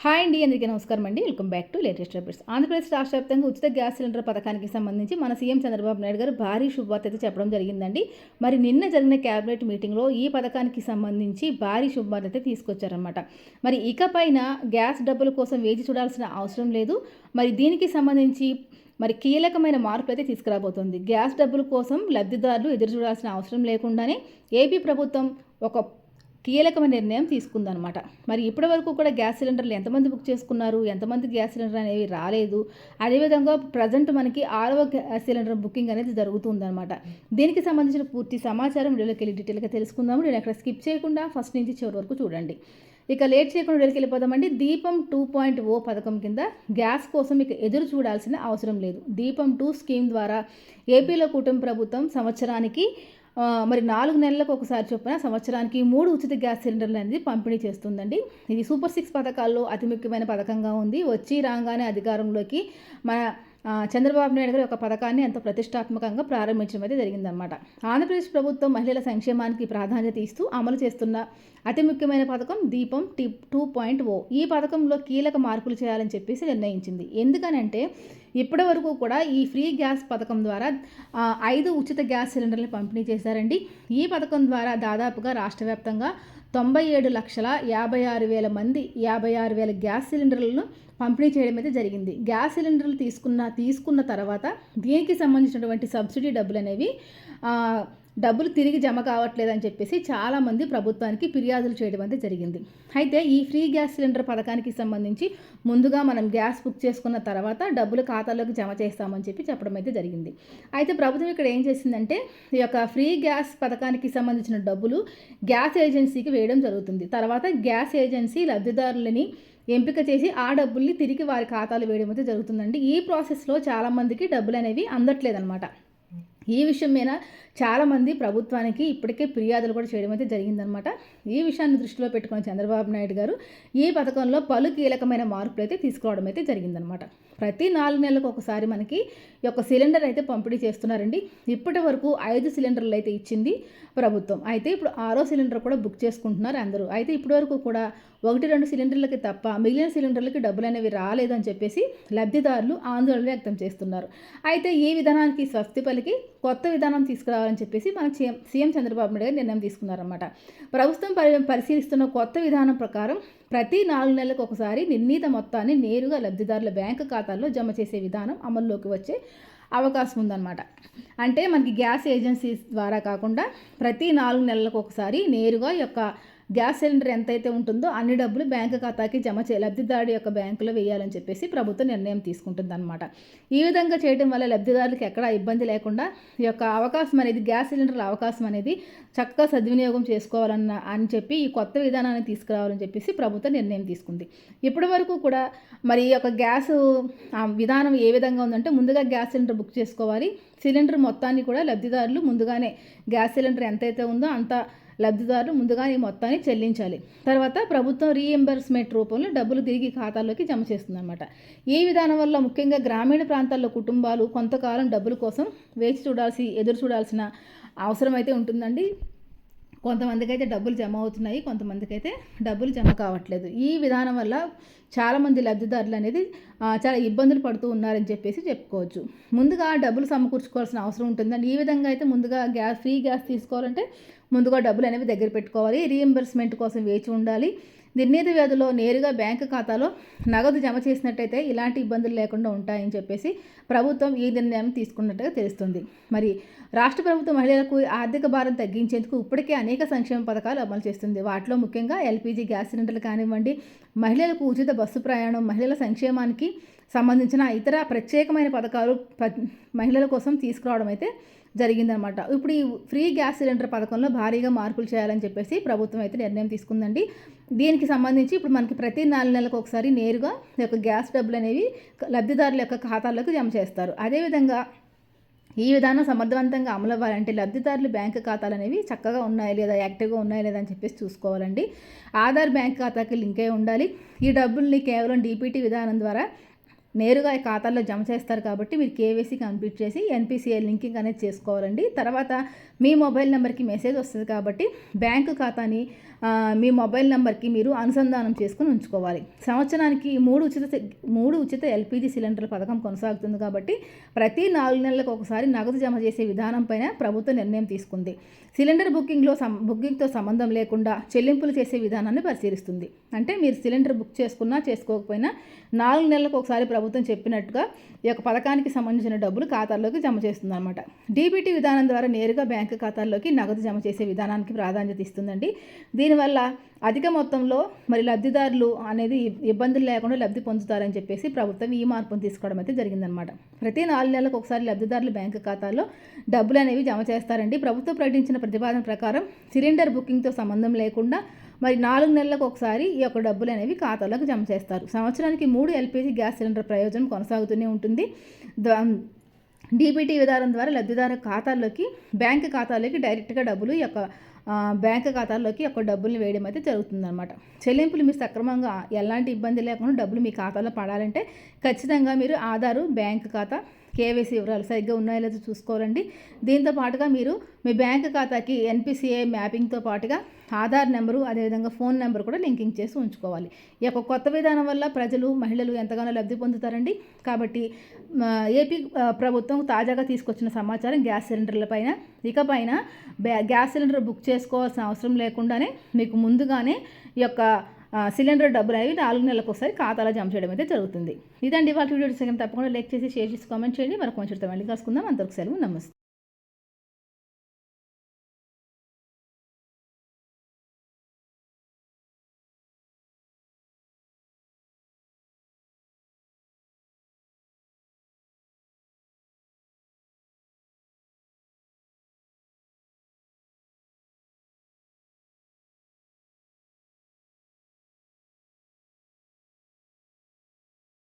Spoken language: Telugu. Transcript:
హాయ్ అండి, అందరికీ నమస్కారం అండి. Welcome back to latest updates. Andhra Pradesh రాష్ట్ర వ్యాప్తంగా ఉచిత గ్యాస్ సిలిండర్ పథకానికి సంబంధించి మన సీఎం చంద్రబాబు నాయుడు గారు భారీ శుభవార్త అయితే చెప్పడం జరిగిందండి. మరి నిన్న జరిగిన క్యాబినెట్ మీటింగ్లో ఈ పథకానికి సంబంధించి భారీ శుభవార్త అయితే తీసుకొచ్చారనమాట. మరి ఇకపైన గ్యాస్ డబ్బుల కోసం వేచి చూడాల్సిన అవసరం లేదు. మరి దీనికి సంబంధించి కీలకమైన మార్పులు అయితే తీసుకురాబోతోంది. గ్యాస్ డబ్బుల కోసం లబ్ధిదారులు ఎదురు చూడాల్సిన అవసరం లేకుండానే ఏపీ ప్రభుత్వం ఒక కీలకమైన నిర్ణయం తీసుకుందనమాట. మరి ఇప్పటి వరకు కూడా గ్యాస్ సిలిండర్లు ఎంతమంది బుక్ చేసుకున్నారు, ఎంతమంది గ్యాస్ సిలిండర్ అనేవి రాలేదు. అదేవిధంగా ప్రజెంట్ మనకి 6వ గ్యాస్ సిలిండర్ బుకింగ్ అనేది జరుగుతుందన్నమాట. దీనికి సంబంధించిన పూర్తి సమాచారం వీడియోలోకి వెళ్ళి డీటెయిల్గా తెలుసుకుందాము. నేను అక్కడ స్కిప్ చేయకుండా ఫస్ట్ నుంచి చివరి వరకు చూడండి. ఇక లేట్ చేయకుండా వీడియోకి వెళ్ళిపోదామండి. దీపం 2.0 పథకం కింద గ్యాస్ కోసం ఇక ఎదురు చూడాల్సిన అవసరం లేదు. దీపం 2 స్కీమ్ ద్వారా ఏపీలో కూటమి ప్రభుత్వం సంవత్సరానికి 4 నెలలకు ఒకసారి చొప్పున సంవత్సరానికి 3 ఉచిత గ్యాస్ సిలిండర్లు అనేది పంపిణీ చేస్తుందండి. ఇది సూపర్ 6 పథకాల్లో అతి ముఖ్యమైన పథకంగా ఉంది. వచ్చి రాగానే అధికారంలోకి మన చంద్రబాబు నాయుడు గారు ఒక పథకాన్ని ఎంతో ప్రతిష్టాత్మకంగా ప్రారంభించడం అయితే జరిగిందనమాట. ఆంధ్రప్రదేశ్ ప్రభుత్వం మహిళల సంక్షేమానికి ప్రాధాన్యత ఇస్తూ అమలు చేస్తున్న అతి ముఖ్యమైన పథకం దీపం 2.0. ఈ పథకంలో కీలక మార్పులు చేయాలని చెప్పేసి నిర్ణయించింది. ఎందుకనంటే ఇప్పటి వరకు కూడా ఈ ఫ్రీ గ్యాస్ పథకం ద్వారా 5 ఉచిత గ్యాస్ సిలిండర్లు పంపిణీ చేశారండి. ఈ పథకం ద్వారా దాదాపుగా రాష్ట్ర వ్యాప్తంగా 97,56,000 మంది 56,000 గ్యాస్ సిలిండర్లను పంపిణీ చేయడం అయితే జరిగింది. గ్యాస్ సిలిండర్లు తీసుకున్న తర్వాత దీనికి సంబంధించినటువంటి సబ్సిడీ డబ్బులు తిరిగి జమ కావట్లేదని చెప్పేసి చాలామంది ప్రభుత్వానికి ఫిర్యాదులు చేయడం అయితే జరిగింది. అయితే ఈ ఫ్రీ గ్యాస్ సిలిండర్ పథకానికి సంబంధించి ముందుగా మనం గ్యాస్ బుక్ చేసుకున్న తర్వాత డబ్బులు ఖాతాలోకి జమ చేస్తామని చెప్పడం అయితే జరిగింది. అయితే ప్రభుత్వం ఇక్కడ ఏం చేసిందంటే ఈ యొక్క ఫ్రీ గ్యాస్ పథకానికి సంబంధించిన డబ్బులు గ్యాస్ ఏజెన్సీకి వేయడం జరుగుతుంది. తర్వాత గ్యాస్ ఏజెన్సీ లబ్ధిదారులని ఎంపిక చేసి ఆ డబ్బుల్ని తిరిగి వారి ఖాతాలు వేయడం అయితే జరుగుతుందండి. ఈ ప్రాసెస్లో చాలామందికి డబ్బులు అనేవి అందట్లేదన్నమాట. ఈ విషయం మీద చాలామంది ప్రభుత్వానికి ఇప్పటికే ఫిర్యాదులు కూడా చేయడం అయితే జరిగిందనమాట. ఈ విషయాన్ని దృష్టిలో పెట్టుకున్న చంద్రబాబు నాయుడు గారు ఈ పథకంలో పలు కీలకమైన మార్పులు అయితే తీసుకురావడం అయితే జరిగిందనమాట. ప్రతి 4 నెలలకు ఒకసారి మనకి ఈ యొక్క సిలిండర్ అయితే పంపిణీ చేస్తున్నారండి. ఇప్పటి వరకు 5 సిలిండర్లు అయితే ఇచ్చింది ప్రభుత్వం. అయితే ఇప్పుడు 6వ సిలిండర్ కూడా బుక్ చేసుకుంటున్నారు అందరూ. అయితే ఇప్పటి వరకు కూడా 1-2 సిలిండర్లకి తప్ప మిగిలిన సిలిండర్లకి డబ్బులు అనేవి రాలేదని చెప్పేసి లబ్ధిదారులు ఆందోళన వ్యక్తం చేస్తున్నారు. అయితే ఈ విధానానికి స్వస్తి పలికి కొత్త విధానం తీసుకురావాలని చెప్పేసి మన సీఎం చంద్రబాబు నాయుడు గారు నిర్ణయం తీసుకున్నారన్నమాట. ప్రభుత్వం పరిశీలిస్తున్న కొత్త విధానం ప్రకారం ప్రతి 4 నెలలకు ఒకసారి నిర్ణీత మొత్తాన్ని నేరుగా లబ్ధిదారుల బ్యాంకు ఖాతాల్లో జమ చేసే విధానం అమల్లోకి వచ్చే అవకాశం ఉందన్నమాట. అంటే మనకి గ్యాస్ ఏజెన్సీస్ ద్వారా కాకుండా ప్రతి 4 నెలలకు ఒకసారి నేరుగా యొక్క గ్యాస్ సిలిండర్ ఎంతైతే ఉంటుందో అన్ని డబ్బులు బ్యాంకు ఖాతాకి లబ్ధిదారుడి యొక్క బ్యాంకులో వేయాలని చెప్పేసి ప్రభుత్వం నిర్ణయం తీసుకుంటుందన్నమాట. ఈ విధంగా చేయడం వల్ల లబ్ధిదారులకు ఎక్కడా ఇబ్బంది లేకుండా ఈ యొక్క అవకాశం అనేది గ్యాస్ సిలిండర్ల అవకాశం అనేది చక్కగా సద్వినియోగం చేసుకోవాలని చెప్పి ఈ కొత్త విధానాన్ని తీసుకురావాలని చెప్పేసి ప్రభుత్వం నిర్ణయం తీసుకుంది. ఇప్పటి వరకు కూడా ఈ యొక్క గ్యాస్ విధానం ఏ విధంగా ఉందంటే ముందుగా గ్యాస్ సిలిండర్ బుక్ చేసుకోవాలి. సిలిండర్ మొత్తాన్ని కూడా లబ్ధిదారులు ముందుగానే గ్యాస్ సిలిండర్ ఎంతైతే ఉందో అంత లబ్ధిదారులు ముందుగా ఈ మొత్తాన్ని చెల్లించాలి. తర్వాత ప్రభుత్వం రీఎంబర్స్మెంట్ రూపంలో డబ్బులు తిరిగి ఖాతాల్లోకి జమ చేస్తుందన్నమాట. ఈ విధానం వల్ల ముఖ్యంగా గ్రామీణ ప్రాంతాల్లో కుటుంబాలు కొంతకాలం డబ్బుల కోసం ఎదురు చూడాల్సిన అవసరం అయితే ఉంటుందండి. కొంతమందికి అయితే డబ్బులు జమ అవుతున్నాయి, కొంతమందికి అయితే డబ్బులు జమ కావట్లేదు. ఈ విధానం వల్ల చాలామంది లబ్ధిదారులు అనేది చాలా ఇబ్బందులు పడుతూ ఉన్నారని చెప్పేసి చెప్పుకోవచ్చు. ముందుగా డబ్బులు సమకూర్చుకోవాల్సిన అవసరం ఉంటుందండి. ఈ విధంగా అయితే ముందుగా ఫ్రీ గ్యాస్ తీసుకోవాలంటే ముందుగా డబ్బులు అనేవి దగ్గర పెట్టుకోవాలి. రీఎంబర్స్మెంట్ కోసం వేచి ఉండాలి. నిర్ణీత వ్యవధిలో నేరుగా బ్యాంకు ఖాతాలో నగదు జమ చేసినట్టయితే ఇలాంటి ఇబ్బందులు లేకుండా ఉంటాయని చెప్పేసి ప్రభుత్వం ఈ నిర్ణయం తీసుకున్నట్టుగా తెలుస్తుంది. రాష్ట్ర ప్రభుత్వం మహిళలకు ఆర్థిక భారం తగ్గించేందుకు ఇప్పటికే అనేక సంక్షేమ పథకాలు అమలు చేస్తుంది. వాటిలో ముఖ్యంగా ఎల్పీజీ గ్యాస్ సిలిండర్లు కానివ్వండి, మహిళలకు ఉచిత బస్సు ప్రయాణం, మహిళల సంక్షేమానికి సంబంధించిన ఇతర ప్రత్యేకమైన పథకాలు మహిళల కోసం తీసుకురావడం అయితే జరిగిందనమాట. ఇప్పుడు ఈ ఫ్రీ గ్యాస్ సిలిండర్ పథకంలో భారీగా మార్పులు చేయాలని చెప్పేసి ప్రభుత్వం అయితే నిర్ణయం తీసుకుందండి. దీనికి సంబంధించి ఇప్పుడు మనకి ప్రతి 4 నెలలకు ఒకసారి నేరుగా ఈ యొక్క గ్యాస్ డబ్బులు అనేవి లబ్ధిదారుల యొక్క ఖాతాల్లోకి జమ చేస్తారు. అదేవిధంగా ఈ విధానం సమర్థవంతంగా అమలు అవ్వాలంటే లబ్ధిదారులు బ్యాంకు ఖాతాలు అనేవి చక్కగా ఉన్నాయా లేదా, యాక్టివ్గా ఉన్నాయా లేదా అని చెప్పేసి చూసుకోవాలండి. ఆధార్ బ్యాంక్ ఖాతాకి లింక్ అయి ఉండాలి. ఈ డబ్బుల్ని కేవలం డీపీటీ విధానం ద్వారా నేరుగా ఈ ఖాతాల్లో జమ చేస్తారు కాబట్టి మీరు కేవైసీ కంప్లీట్ చేసి ఎన్పిసిఐ లింకింగ్ అనేది చేసుకోవాలండి. తర్వాత మీ మొబైల్ నెంబర్కి మెసేజ్ వస్తుంది కాబట్టి బ్యాంకు ఖాతాని మీ మొబైల్ నెంబర్కి మీరు అనుసంధానం చేసుకుని ఉంచుకోవాలి. సంవత్సరానికి 3 ఉచిత ఎల్పిజి సిలిండర్ల పథకం కొనసాగుతుంది కాబట్టి ప్రతి 4 నెలలకు ఒకసారి నగదు జమ చేసే విధానం పైన ప్రభుత్వం నిర్ణయం తీసుకుంది. సిలిండర్ బుకింగ్తో సంబంధం లేకుండా చెల్లింపులు చేసే విధానాన్ని పరిశీలిస్తుంది. అంటే మీరు సిలిండర్ బుక్ చేసుకున్నా చేసుకోకపోయినా 4 నెలలకు ఒకసారి ప్రభుత్వం చెప్పినట్టుగా ఈ యొక్క పథకానికి సంబంధించిన డబ్బులు ఖాతాల్లోకి జమ చేస్తుంది అనమాట. డీబీటీ విధానం ద్వారా నేరుగా బ్యాంకు ఖాతాల్లోకి నగదు జమ చేసే విధానానికి ప్రాధాన్యత ఇస్తుందండి. దీనివల్ల అధిక మొత్తంలో మరి లబ్ధిదారులు అనేది ఇబ్బందులు లేకుండా లబ్ధి పొందుతారని చెప్పేసి ప్రభుత్వం ఈ మార్పును తీసుకోవడం అయితే జరిగిందనమాట. ప్రతి 4 నెలలకు ఒకసారి లబ్ధిదారులు బ్యాంకు ఖాతాలో డబ్బులు అనేవి జమ చేస్తారండి. ప్రభుత్వం ప్రకటించిన ప్రతిపాదన ప్రకారం సిలిండర్ బుకింగ్తో సంబంధం లేకుండా మరి 4 నెలలకు ఒకసారి ఈ యొక్క డబ్బులు అనేవి ఖాతాలోకి జమ చేస్తారు. సంవత్సరానికి 3 ఎల్పిజి గ్యాస్ సిలిండర్ ప్రయోజనం కొనసాగుతూనే ఉంటుంది. డీబీటీ విధానం ద్వారా లబ్ధిదారు ఖాతాల్లోకి బ్యాంకు ఖాతాలోకి డైరెక్ట్గా డబ్బులు ఈ యొక్క బ్యాంకు ఖాతాల్లోకి ఒక డబ్బుల్ని వేయడం అయితే జరుగుతుందన్నమాట. చెల్లింపులు మీరు సక్రమంగా ఎలాంటి ఇబ్బంది లేకుండా డబ్బులు మీ ఖాతాలో పడాలంటే ఖచ్చితంగా మీరు ఆధారు, బ్యాంకు ఖాతా, కేవైసీ వివరాలు సరిగ్గా ఉన్నాయో లేదో చూసుకోవాలండి. దీంతో పాటుగా మీరు మీ బ్యాంకు ఖాతాకి ఎన్పిసిఐ మ్యాపింగ్తో పాటుగా ఆధార్ నెంబరు, అదేవిధంగా ఫోన్ నెంబర్ కూడా లింకింగ్ చేసి ఉంచుకోవాలి. ఈ యొక్క కొత్త విధానం వల్ల ప్రజలు, మహిళలు ఎంతగానో లబ్ధి పొందుతారండి. కాబట్టి ఏపీ ప్రభుత్వం తాజాగా తీసుకొచ్చిన సమాచారం గ్యాస్ సిలిండర్ల పైన ఇకపైన గ్యాస్ సిలిండర్ బుక్ చేసుకోవాల్సిన అవసరం లేకుండానే మీకు ముందుగానే ఈ యొక్క సిలిండర్ డబ్బులు అనేవి 4 నెలలకు ఒకసారి ఖాతాలో జమ చేయడం అయితే జరుగుతుంది. ఇదండి వాళ్ళ వీడియో. తప్పకుండా లైక్ చేసి షేర్ చేసి కామెంట్ చేయండి. మరొక మంచి మళ్ళీ కలుసుకుందాం. అంతవరకు సెలవు. నమస్తే.